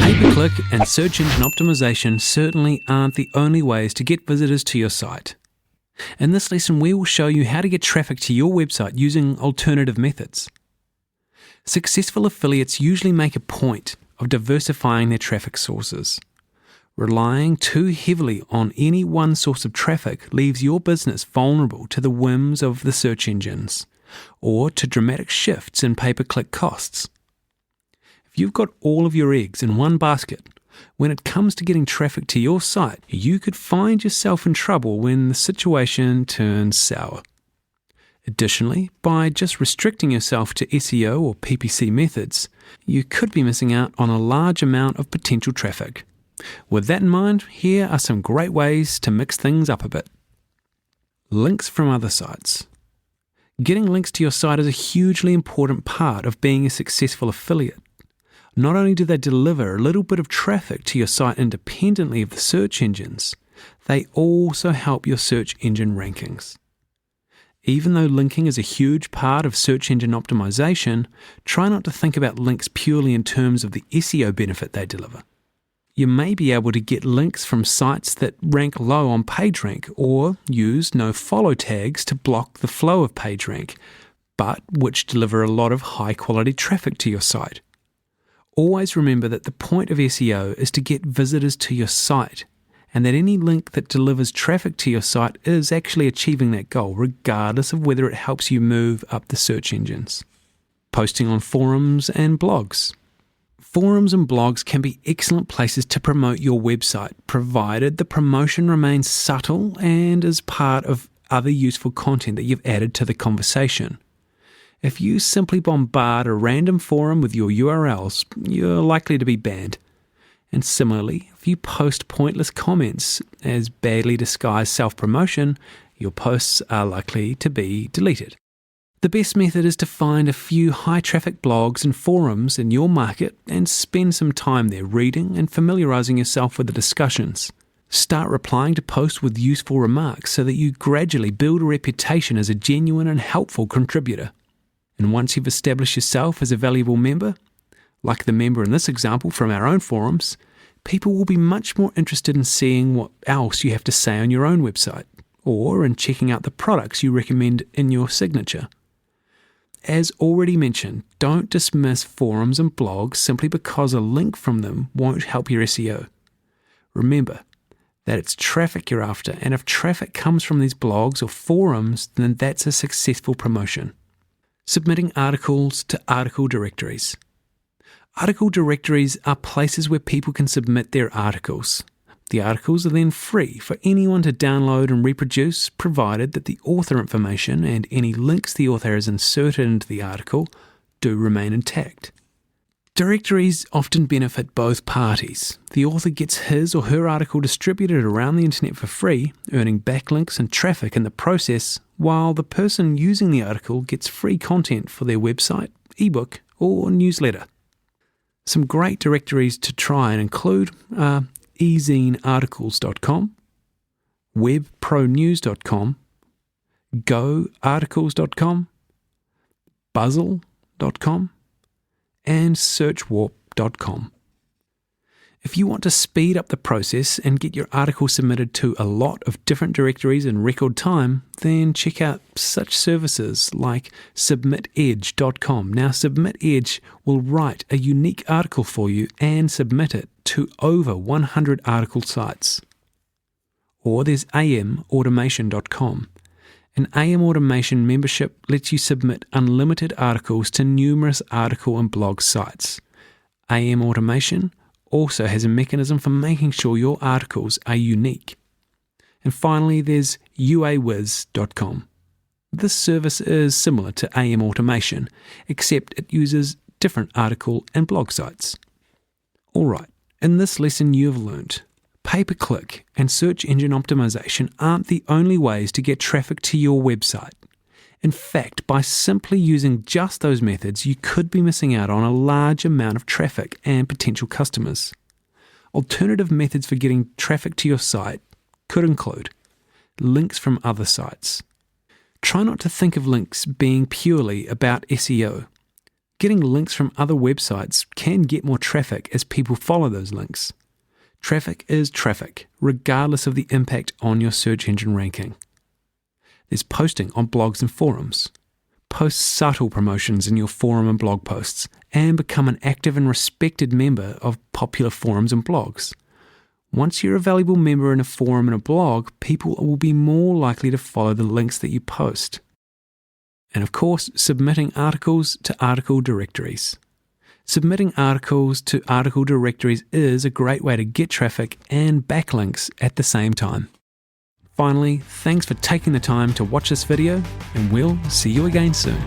Pay-per-click and search engine optimization certainly aren't the only ways to get visitors to your site. In this lesson, we will show you how to get traffic to your website using alternative methods. Successful affiliates usually make a point of diversifying their traffic sources. Relying too heavily on any one source of traffic leaves your business vulnerable to the whims of the search engines or to dramatic shifts in pay-per-click costs. If you've got all of your eggs in one basket, when it comes to getting traffic to your site, you could find yourself in trouble when the situation turns sour. Additionally, by just restricting yourself to SEO or PPC methods, you could be missing out on a large amount of potential traffic. With that in mind, here are some great ways to mix things up a bit. Links from other sites. Getting links to your site is a hugely important part of being a successful affiliate. Not only do they deliver a little bit of traffic to your site independently of the search engines, they also help your search engine rankings. Even though linking is a huge part of search engine optimization, try not to think about links purely in terms of the SEO benefit they deliver. You may be able to get links from sites that rank low on PageRank or use nofollow tags to block the flow of PageRank, but which deliver a lot of high-quality traffic to your site. Always remember that the point of SEO is to get visitors to your site, and that any link that delivers traffic to your site is actually achieving that goal, regardless of whether it helps you move up the search engines. Posting on forums and blogs. Forums and blogs can be excellent places to promote your website, provided the promotion remains subtle and is part of other useful content that you've added to the conversation. If you simply bombard a random forum with your URLs, you're likely to be banned. And similarly, if you post pointless comments as badly disguised self-promotion, your posts are likely to be deleted. The best method is to find a few high-traffic blogs and forums in your market and spend some time there reading and familiarizing yourself with the discussions. Start replying to posts with useful remarks so that you gradually build a reputation as a genuine and helpful contributor. And once you've established yourself as a valuable member, like the member in this example from our own forums, people will be much more interested in seeing what else you have to say on your own website, or in checking out the products you recommend in your signature. As already mentioned, don't dismiss forums and blogs simply because a link from them won't help your SEO. Remember that it's traffic you're after, and if traffic comes from these blogs or forums, then that's a successful promotion. Submitting articles to article directories. Article directories are places where people can submit their articles. The articles are then free for anyone to download and reproduce, provided that the author information and any links the author has inserted into the article do remain intact. Directories often benefit both parties. The author gets his or her article distributed around the internet for free, earning backlinks and traffic in the process, while the person using the article gets free content for their website, ebook, or newsletter. Some great directories to try and include are ezinearticles.com, webpronews.com, goarticles.com, buzzle.com, and searchwarp.com. If you want to speed up the process and get your article submitted to a lot of different directories in record time, then check out such services like submitedge.com. Now, SubmitEdge will write a unique article for you and submit it to over 100 article sites. Or there's amautomation.com. An AM Automation membership lets you submit unlimited articles to numerous article and blog sites. AM Automation also has a mechanism for making sure your articles are unique. And finally, there's uawiz.com. This service is similar to AM Automation, except it uses different article and blog sites. Alright, in this lesson you've learned pay-per-click and search engine optimization aren't the only ways to get traffic to your website. In fact, by simply using just those methods, you could be missing out on a large amount of traffic and potential customers. Alternative methods for getting traffic to your site could include links from other sites. Try not to think of links being purely about SEO. Getting links from other websites can get more traffic as people follow those links. Traffic is traffic, regardless of the impact on your search engine ranking. There's posting on blogs and forums. Post subtle promotions in your forum and blog posts, and become an active and respected member of popular forums and blogs. Once you're a valuable member in a forum and a blog, people will be more likely to follow the links that you post. And of course, submitting articles to article directories. Submitting articles to article directories is a great way to get traffic and backlinks at the same time. Finally, thanks for taking the time to watch this video, and we'll see you again soon.